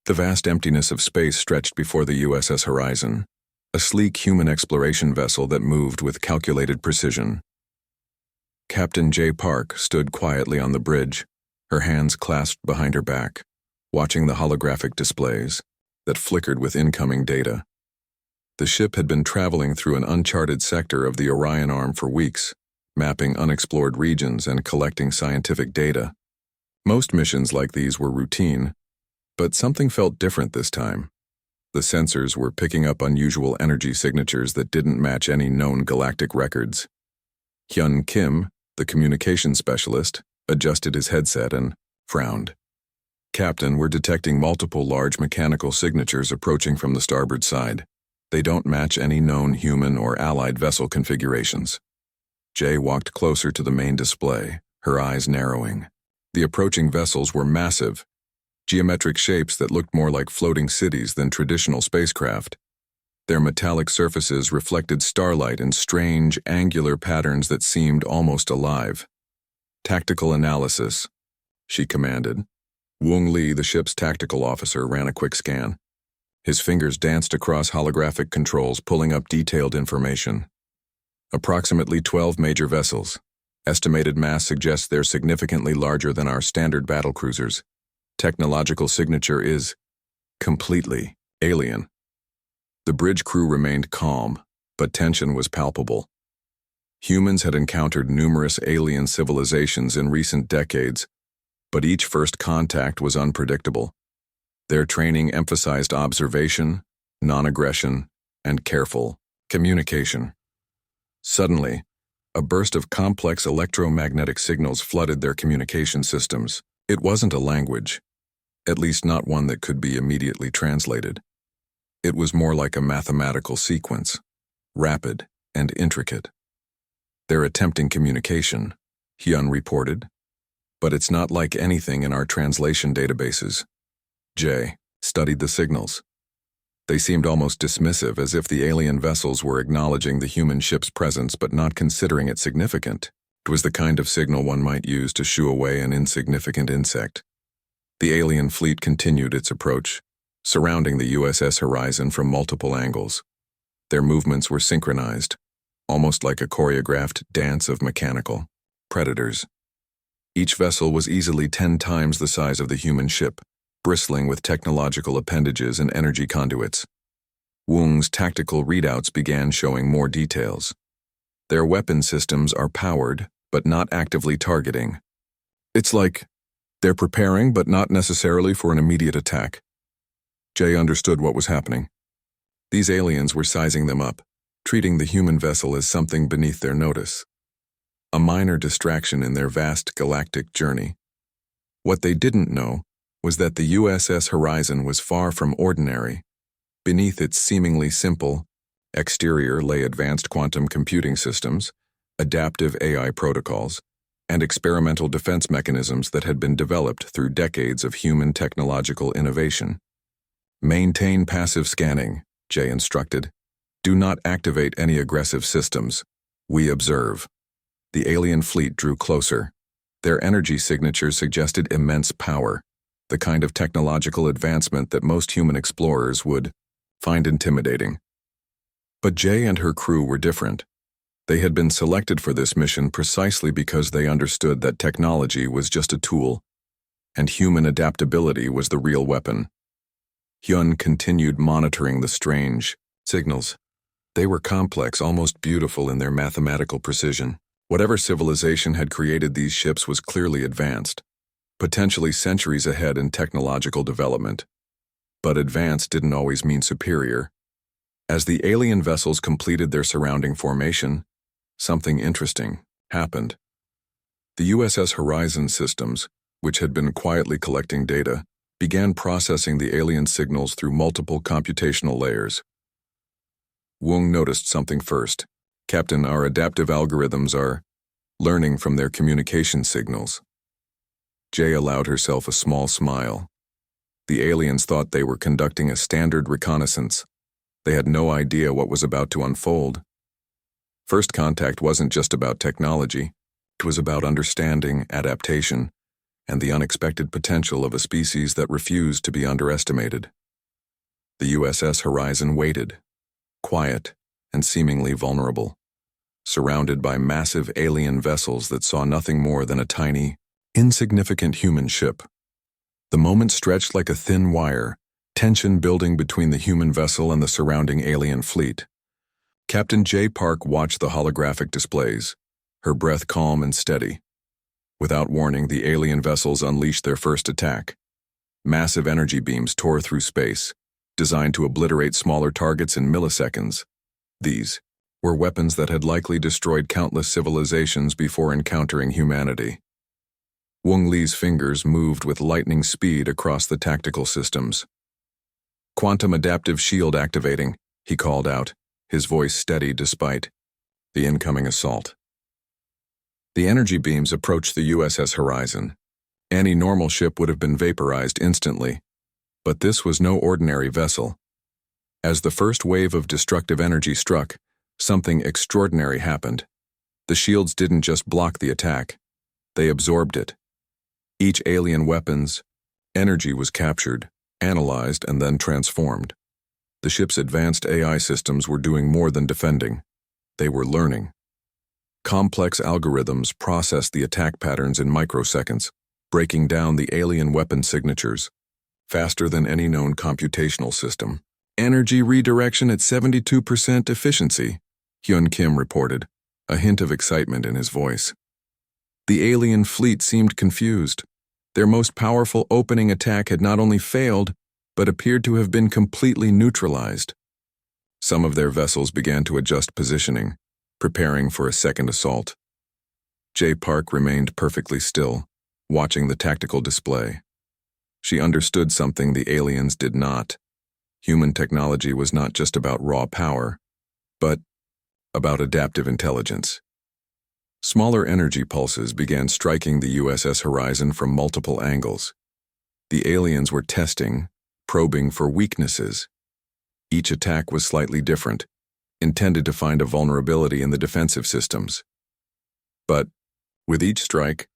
The vast emptiness of space stretched before the USS Horizon, a sleek human exploration vessel that moved with calculated precision. Captain J. Park stood quietly on the bridge, her hands clasped behind her back, watching the holographic displays that flickered with incoming data. The ship had been traveling through an uncharted sector of the Orion Arm for weeks, mapping unexplored regions and collecting scientific data. Most missions like these were routine, but something felt different this time. The sensors were picking up unusual energy signatures that didn't match any known galactic records. Hyun Kim, the communications specialist, adjusted his headset and frowned. Captain, we're detecting multiple large mechanical signatures approaching from the starboard side. They don't match any known human or allied vessel configurations. Jay walked closer to the main display, her eyes narrowing. The approaching vessels were massive, geometric shapes that looked more like floating cities than traditional spacecraft. Their metallic surfaces reflected starlight in strange, angular patterns that seemed almost alive. Tactical analysis, she commanded. Woong Lee, the ship's tactical officer, ran a quick scan. His fingers danced across holographic controls, pulling up detailed information. Approximately 12 major vessels. Estimated mass suggests they're significantly larger than our standard battlecruisers. Technological signature is completely alien. The bridge crew remained calm, but tension was palpable. Humans had encountered numerous alien civilizations in recent decades, but each first contact was unpredictable. Their training emphasized observation, non-aggression, and careful communication. Suddenly, a burst of complex electromagnetic signals flooded their communication systems. It wasn't a language, at least not one that could be immediately translated. It was more like a mathematical sequence, rapid and intricate. They're attempting communication, Hyun reported, but it's not like anything in our translation databases. Jay studied the signals. They seemed almost dismissive, as if the alien vessels were acknowledging the human ship's presence but not considering it significant. It was the kind of signal one might use to shoo away an insignificant insect. The alien fleet continued its approach, surrounding the USS Horizon from multiple angles. Their movements were synchronized, almost like a choreographed dance of mechanical predators. Each vessel was easily 10 times the size of the human ship, bristling with technological appendages and energy conduits. Woong's tactical readouts began showing more details. Their weapon systems are powered, but not actively targeting. It's like they're preparing, but not necessarily for an immediate attack. Jay understood what was happening. These aliens were sizing them up, treating the human vessel as something beneath their notice. A minor distraction in their vast galactic journey. What they didn't know was that the USS Horizon was far from ordinary. Beneath its seemingly simple exterior lay advanced quantum computing systems, adaptive AI protocols, and experimental defense mechanisms that had been developed through decades of human technological innovation. Maintain passive scanning, Jay instructed. Do not activate any aggressive systems. We observe. The alien fleet drew closer. Their energy signatures suggested immense power, the kind of technological advancement that most human explorers would find intimidating. But Jay and her crew were different. They had been selected for this mission precisely because they understood that technology was just a tool, and human adaptability was the real weapon. Hyun continued monitoring the strange signals. They were complex, almost beautiful in their mathematical precision. Whatever civilization had created these ships was clearly advanced, potentially centuries ahead in technological development. But advanced didn't always mean superior. As the alien vessels completed their surrounding formation, something interesting happened. The USS Horizon systems, which had been quietly collecting data, began processing the alien signals through multiple computational layers. Woong noticed something first. Captain, our adaptive algorithms are learning from their communication signals. Jay allowed herself a small smile. The aliens thought they were conducting a standard reconnaissance. They had no idea what was about to unfold. First contact wasn't just about technology. It was about understanding, adaptation, and the unexpected potential of a species that refused to be underestimated. The USS Horizon waited, quiet and seemingly vulnerable, surrounded by massive alien vessels that saw nothing more than a tiny, insignificant human ship. The moment stretched like a thin wire, tension building between the human vessel and the surrounding alien fleet. Captain J. Park watched the holographic displays, her breath calm and steady. Without warning, the alien vessels unleashed their first attack. Massive energy beams tore through space, designed to obliterate smaller targets in milliseconds. These were weapons that had likely destroyed countless civilizations before encountering humanity. Wung Li's fingers moved with lightning speed across the tactical systems. "Quantum adaptive shield activating," he called out, his voice steady despite the incoming assault. The energy beams approached the USS Horizon. Any normal ship would have been vaporized instantly, but this was no ordinary vessel. As the first wave of destructive energy struck, something extraordinary happened. The shields didn't just block the attack, they absorbed it. Each alien weapon's energy was captured, analyzed, and then transformed. The ship's advanced AI systems were doing more than defending. They were learning. Complex algorithms processed the attack patterns in microseconds, breaking down the alien weapon signatures, faster than any known computational system. "Energy redirection at 72% efficiency," Hyun Kim reported, a hint of excitement in his voice. The alien fleet seemed confused. Their most powerful opening attack had not only failed, but appeared to have been completely neutralized. Some of their vessels began to adjust positioning, preparing for a second assault. J. Park remained perfectly still, watching the tactical display. She understood something the aliens did not. Human technology was not just about raw power, but about adaptive intelligence. Smaller energy pulses began striking the USS Horizon from multiple angles. The aliens were testing, probing for weaknesses. Each attack was slightly different, intended to find a vulnerability in the defensive systems. But with each strike,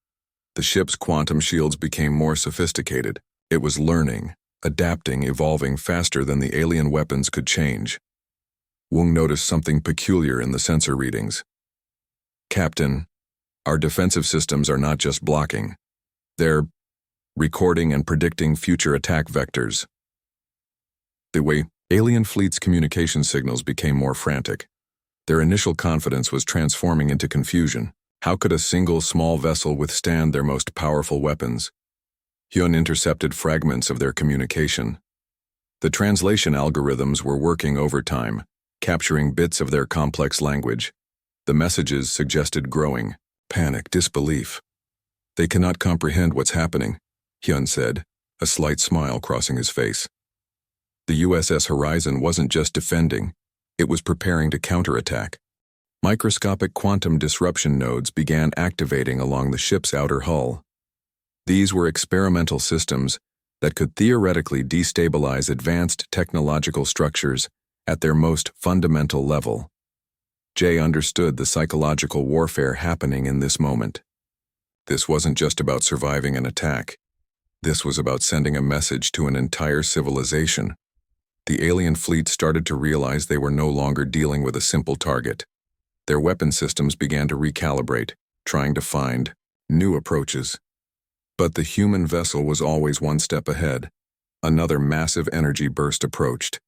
the ship's quantum shields became more sophisticated. It was learning, adapting, evolving faster than the alien weapons could change. Wung noticed something peculiar in the sensor readings. "Captain, our defensive systems are not just blocking. They're recording and predicting future attack vectors." The way alien fleet's communication signals became more frantic. Their initial confidence was transforming into confusion. How could a single small vessel withstand their most powerful weapons? Hyun intercepted fragments of their communication. The translation algorithms were working overtime, capturing bits of their complex language. The messages suggested growing panic, disbelief. "They cannot comprehend what's happening," Hyun said, a slight smile crossing his face. The USS Horizon wasn't just defending, it was preparing to counterattack. Microscopic quantum disruption nodes began activating along the ship's outer hull. These were experimental systems that could theoretically destabilize advanced technological structures at their most fundamental level. Jay understood the psychological warfare happening in this moment. This wasn't just about surviving an attack. This was about sending a message to an entire civilization. The alien fleet started to realize they were no longer dealing with a simple target. Their weapon systems began to recalibrate, trying to find new approaches. But the human vessel was always one step ahead. Another massive energy burst approached.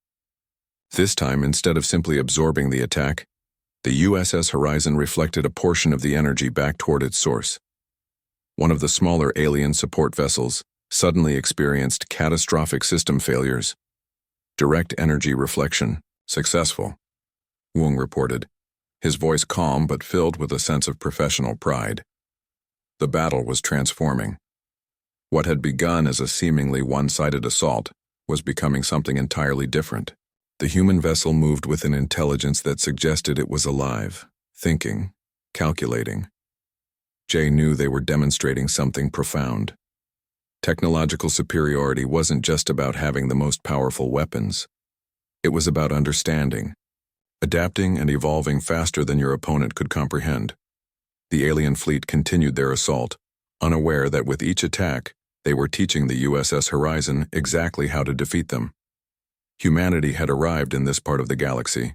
This time, instead of simply absorbing the attack, the USS Horizon reflected a portion of the energy back toward its source. One of the smaller alien support vessels suddenly experienced catastrophic system failures. Direct energy reflection, successful, Wung reported, his voice calm but filled with a sense of professional pride. The battle was transforming. What had begun as a seemingly one-sided assault was becoming something entirely different. The human vessel moved with an intelligence that suggested it was alive, thinking, calculating. Jay knew they were demonstrating something profound. Technological superiority wasn't just about having the most powerful weapons. It was about understanding, adapting and evolving faster than your opponent could comprehend. The alien fleet continued their assault, unaware that with each attack, they were teaching the USS Horizon exactly how to defeat them. Humanity had arrived in this part of the galaxy,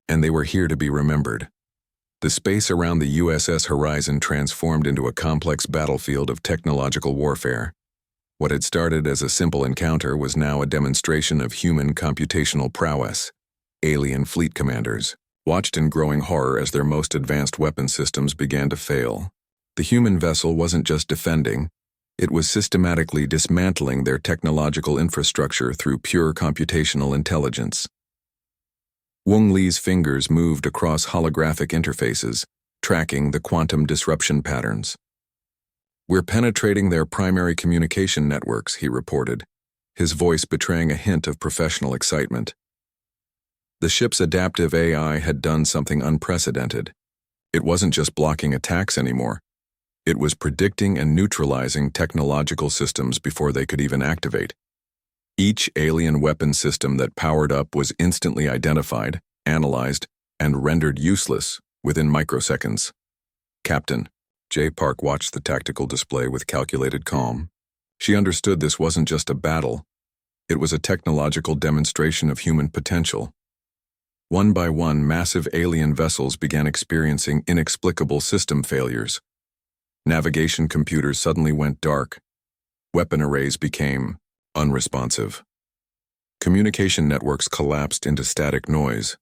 and they were here to be remembered. The space around the USS Horizon transformed into a complex battlefield of technological warfare. What had started as a simple encounter was now a demonstration of human computational prowess. Alien fleet commanders watched in growing horror as their most advanced weapon systems began to fail. The human vessel wasn't just defending, it was systematically dismantling their technological infrastructure through pure computational intelligence. Wong Li's fingers moved across holographic interfaces, tracking the quantum disruption patterns. "We're penetrating their primary communication networks," he reported, his voice betraying a hint of professional excitement. The ship's adaptive AI had done something unprecedented. It wasn't just blocking attacks anymore. It was predicting and neutralizing technological systems before they could even activate. Each alien weapon system that powered up was instantly identified, analyzed, and rendered useless within microseconds. Captain J. Park watched the tactical display with calculated calm. She understood this wasn't just a battle. It was a technological demonstration of human potential. One by one, massive alien vessels began experiencing inexplicable system failures. Navigation computers suddenly went dark. Weapon arrays became unresponsive. Communication networks collapsed into static noise.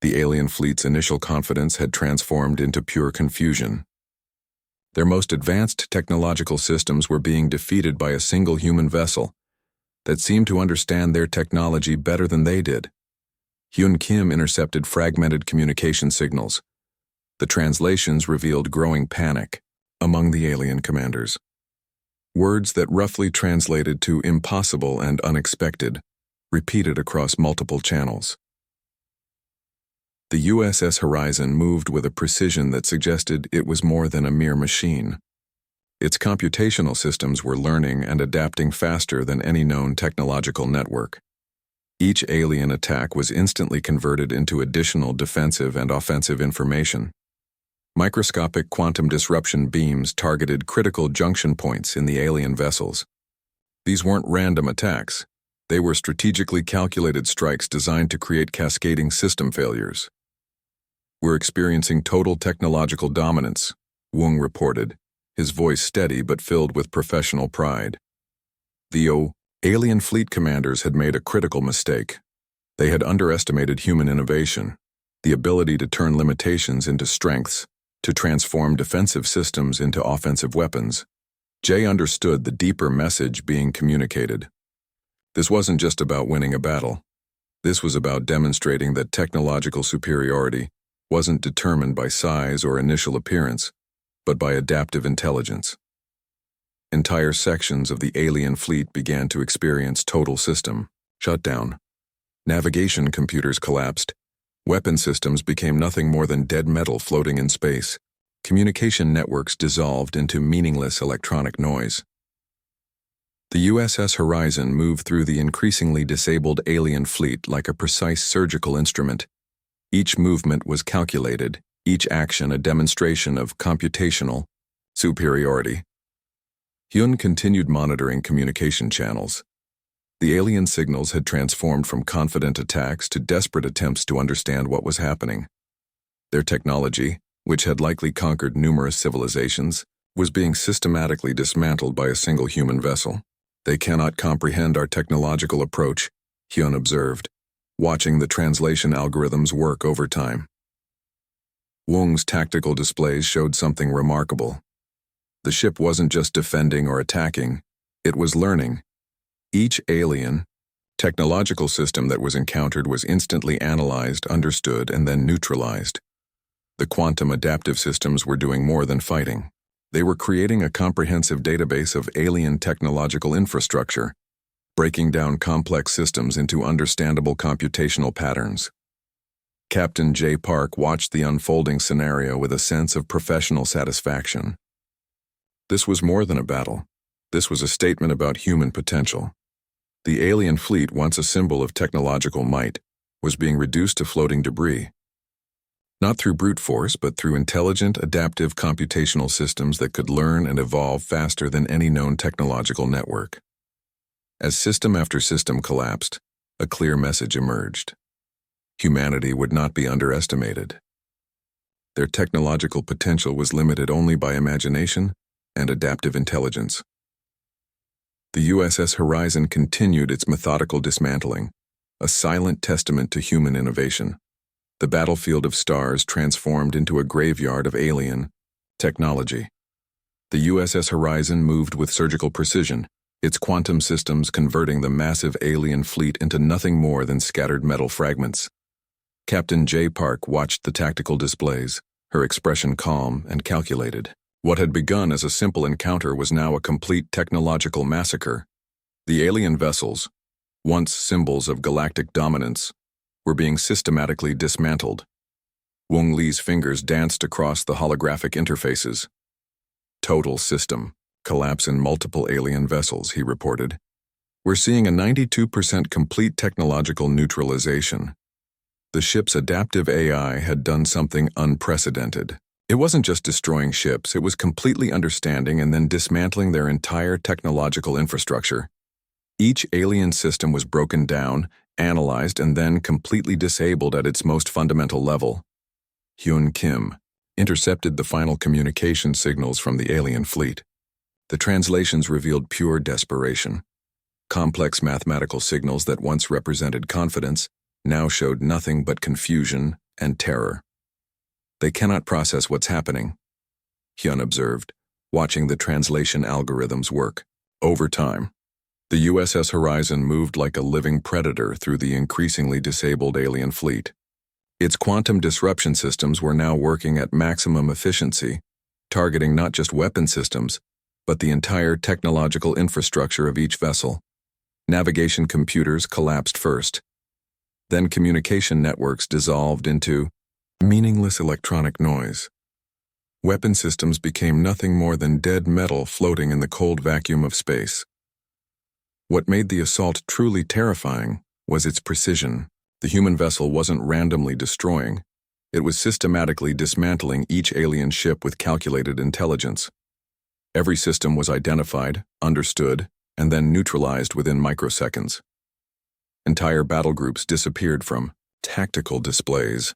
The alien fleet's initial confidence had transformed into pure confusion. Their most advanced technological systems were being defeated by a single human vessel that seemed to understand their technology better than they did. Hyun Kim intercepted fragmented communication signals. The translations revealed growing panic among the alien commanders. Words that roughly translated to impossible and unexpected, repeated across multiple channels. The USS Horizon moved with a precision that suggested it was more than a mere machine. Its computational systems were learning and adapting faster than any known technological network. Each alien attack was instantly converted into additional defensive and offensive information. Microscopic quantum disruption beams targeted critical junction points in the alien vessels. These weren't random attacks. They were strategically calculated strikes designed to create cascading system failures. "We're experiencing total technological dominance," Wong reported, his voice steady but filled with professional pride. The alien fleet commanders had made a critical mistake. They had underestimated human innovation, the ability to turn limitations into strengths, to transform defensive systems into offensive weapons. Jay understood the deeper message being communicated. This wasn't just about winning a battle. This was about demonstrating that technological superiority wasn't determined by size or initial appearance, but by adaptive intelligence. Entire sections of the alien fleet began to experience total system shutdown. Navigation computers collapsed. Weapon systems became nothing more than dead metal floating in space. Communication networks dissolved into meaningless electronic noise. The USS Horizon moved through the increasingly disabled alien fleet like a precise surgical instrument. Each movement was calculated, each action a demonstration of computational superiority. Hyun continued monitoring communication channels. The alien signals had transformed from confident attacks to desperate attempts to understand what was happening. Their technology, which had likely conquered numerous civilizations, was being systematically dismantled by a single human vessel. "They cannot comprehend our technological approach," Hyun observed, watching the translation algorithms work overtime. Wong's tactical displays showed something remarkable. The ship wasn't just defending or attacking, it was learning. Each alien, technological system that was encountered was instantly analyzed, understood, and then neutralized. The quantum adaptive systems were doing more than fighting. They were creating a comprehensive database of alien technological infrastructure, breaking down complex systems into understandable computational patterns. Captain J. Park watched the unfolding scenario with a sense of professional satisfaction. This was more than a battle. This was a statement about human potential. The alien fleet, once a symbol of technological might, was being reduced to floating debris. Not through brute force, but through intelligent, adaptive computational systems that could learn and evolve faster than any known technological network. As system after system collapsed, a clear message emerged. Humanity would not be underestimated. Their technological potential was limited only by imagination and adaptive intelligence. The USS Horizon continued its methodical dismantling, a silent testament to human innovation. The battlefield of stars transformed into a graveyard of alien technology. The USS Horizon moved with surgical precision, its quantum systems converting the massive alien fleet into nothing more than scattered metal fragments. Captain J. Park watched the tactical displays, her expression calm and calculated. What had begun as a simple encounter was now a complete technological massacre. The alien vessels, once symbols of galactic dominance, were being systematically dismantled. Wong Li's fingers danced across the holographic interfaces. Total system collapse in multiple alien vessels, he reported. We're seeing a 92% complete technological neutralization. The ship's adaptive AI had done something unprecedented. It wasn't just destroying ships, it was completely understanding and then dismantling their entire technological infrastructure. Each alien system was broken down, analyzed, and then completely disabled at its most fundamental level. Hyun Kim intercepted the final communication signals from the alien fleet. The translations revealed pure desperation. Complex mathematical signals that once represented confidence now showed nothing but confusion and terror. They cannot process what's happening, Hyun observed, watching the translation algorithms work. Over time, the USS Horizon moved like a living predator through the increasingly disabled alien fleet. Its quantum disruption systems were now working at maximum efficiency, targeting not just weapon systems, but the entire technological infrastructure of each vessel. Navigation computers collapsed first. Then communication networks dissolved into meaningless electronic noise. Weapon systems became nothing more than dead metal floating in the cold vacuum of space. What made the assault truly terrifying was its precision. The human vessel wasn't randomly destroying. It was systematically dismantling each alien ship with calculated intelligence. Every system was identified, understood, and then neutralized within microseconds. Entire battle groups disappeared from tactical displays.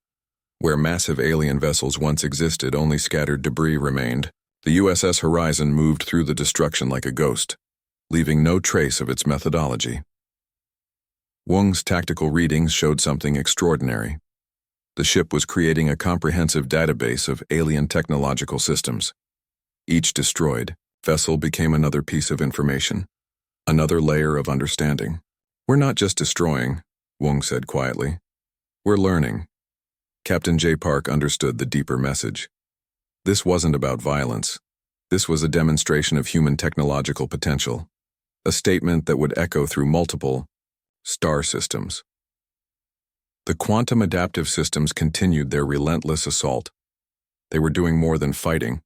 Where massive alien vessels once existed, only scattered debris remained. The USS Horizon moved through the destruction like a ghost, leaving no trace of its methodology. Wong's tactical readings showed something extraordinary. The ship was creating a comprehensive database of alien technological systems. Each destroyed vessel became another piece of information, another layer of understanding. We're not just destroying, Wong said quietly. We're learning. Captain J. Park understood the deeper message. This wasn't about violence. This was a demonstration of human technological potential, a statement that would echo through multiple star systems. The quantum adaptive systems continued their relentless assault. They were doing more than fighting.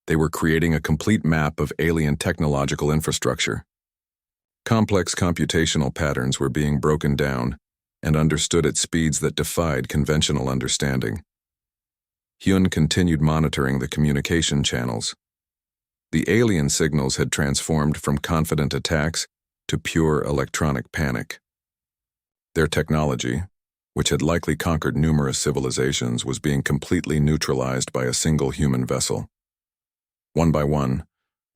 They were creating a complete map of alien technological infrastructure. Complex computational patterns were being broken down and understood at speeds that defied conventional understanding. Hyun continued monitoring the communication channels. The alien signals had transformed from confident attacks to pure electronic panic. Their technology, which had likely conquered numerous civilizations, was being completely neutralized by a single human vessel. One by one,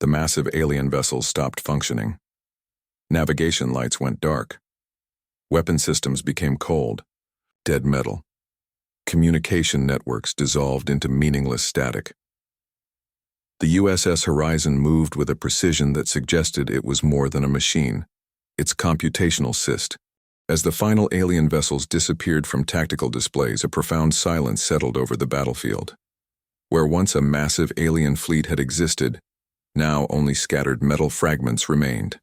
the massive alien vessels stopped functioning. Navigation lights went dark. Weapon systems became cold, dead metal. Communication networks dissolved into meaningless static. The USS Horizon moved with a precision that suggested it was more than a machine, its computational cyst. As the final alien vessels disappeared from tactical displays, a profound silence settled over the battlefield. Where once a massive alien fleet had existed, now only scattered metal fragments remained.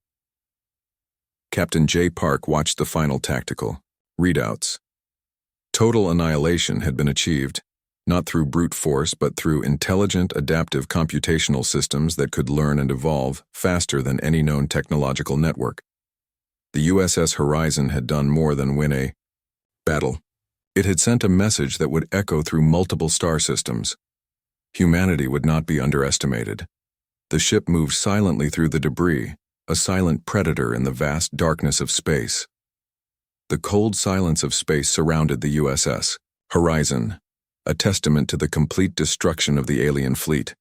Captain J. Park watched the final tactical readouts. Total annihilation had been achieved, not through brute force but through intelligent, adaptive computational systems that could learn and evolve faster than any known technological network. The USS Horizon had done more than win a battle. It had sent a message that would echo through multiple star systems. Humanity would not be underestimated. The ship moved silently through the debris, a silent predator in the vast darkness of space. The cold silence of space surrounded the USS Horizon, a testament to the complete destruction of the alien fleet.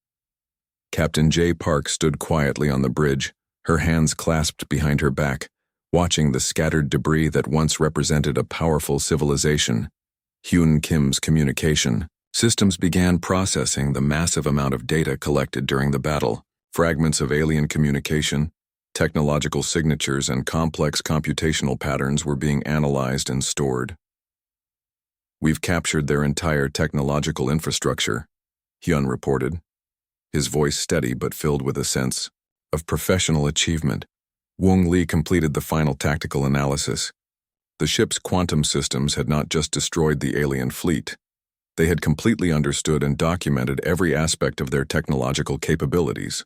Captain J. Park stood quietly on the bridge, her hands clasped behind her back, watching the scattered debris that once represented a powerful civilization. Hyun Kim's communication systems began processing the massive amount of data collected during the battle. Fragments of alien communication, technological signatures, and complex computational patterns were being analyzed and stored. "We've captured their entire technological infrastructure," Hyun reported, his voice steady but filled with a sense of professional achievement. Wong Lee completed the final tactical analysis. The ship's quantum systems had not just destroyed the alien fleet. They had completely understood and documented every aspect of their technological capabilities.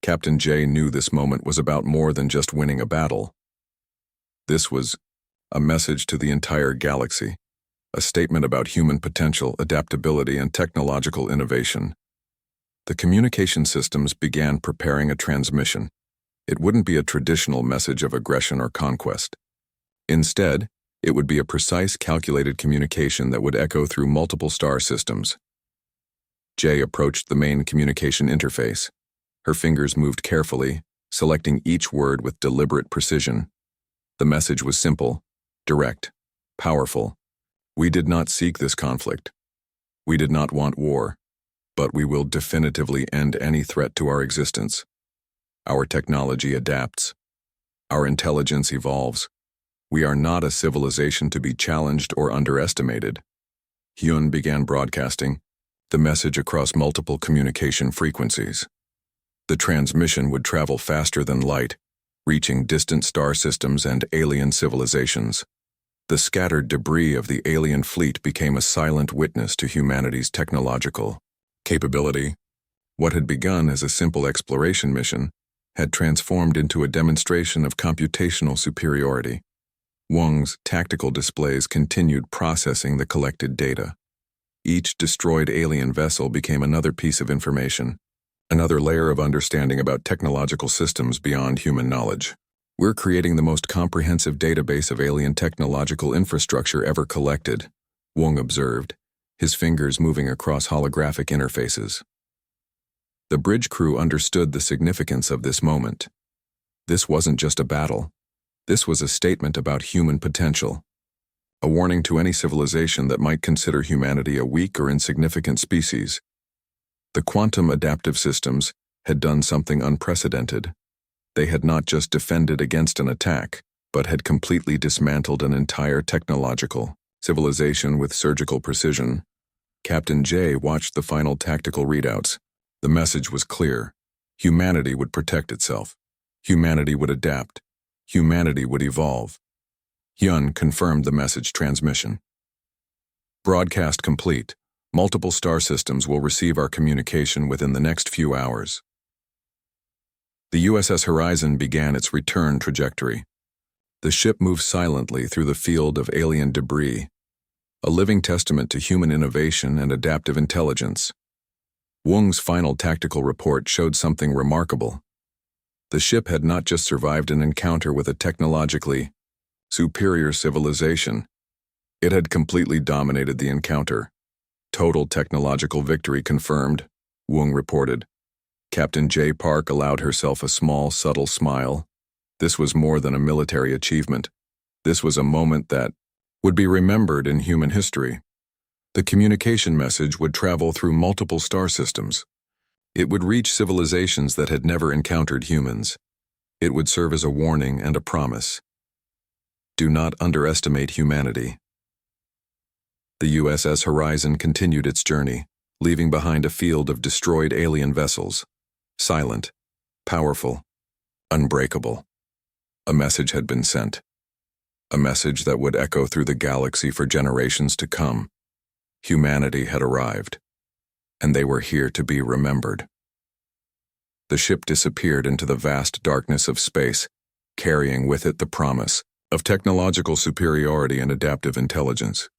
Captain J knew this moment was about more than just winning a battle. This was a message to the entire galaxy, a statement about human potential, adaptability, and technological innovation. The communication systems began preparing a transmission. It wouldn't be a traditional message of aggression or conquest. Instead, it would be a precise, calculated communication that would echo through multiple star systems. J approached the main communication interface. Her fingers moved carefully, selecting each word with deliberate precision. The message was simple, direct, powerful. "We did not seek this conflict. We did not want war, but we will definitively end any threat to our existence. Our technology adapts. Our intelligence evolves. We are not a civilization to be challenged or underestimated." Hyun began broadcasting the message across multiple communication frequencies. The transmission would travel faster than light, reaching distant star systems and alien civilizations. The scattered debris of the alien fleet became a silent witness to humanity's technological capability. What had begun as a simple exploration mission had transformed into a demonstration of computational superiority. Wong's tactical displays continued processing the collected data. Each destroyed alien vessel became another piece of information, another layer of understanding about technological systems beyond human knowledge. "We're creating the most comprehensive database of alien technological infrastructure ever collected," Wong observed, his fingers moving across holographic interfaces. The bridge crew understood the significance of this moment. This wasn't just a battle. This was a statement about human potential, a warning to any civilization that might consider humanity a weak or insignificant species. The quantum adaptive systems had done something unprecedented. They had not just defended against an attack, but had completely dismantled an entire technological civilization with surgical precision. Captain J watched the final tactical readouts. The message was clear. Humanity would protect itself. Humanity would adapt. Humanity would evolve. Hyun confirmed the message transmission. "Broadcast complete. Multiple star systems will receive our communication within the next few hours." The USS Horizon began its return trajectory. The ship moved silently through the field of alien debris, a living testament to human innovation and adaptive intelligence. Wong's final tactical report showed something remarkable. The ship had not just survived an encounter with a technologically superior civilization. It had completely dominated the encounter. "Total technological victory confirmed," Wong reported. Captain J. Park allowed herself a small, subtle smile. This was more than a military achievement. This was a moment that would be remembered in human history. The communication message would travel through multiple star systems. It would reach civilizations that had never encountered humans. It would serve as a warning and a promise. Do not underestimate humanity. The USS Horizon continued its journey, leaving behind a field of destroyed alien vessels. Silent, powerful, unbreakable. A message had been sent. A message that would echo through the galaxy for generations to come. Humanity had arrived, and they were here to be remembered. The ship disappeared into the vast darkness of space, carrying with it the promise of technological superiority and adaptive intelligence.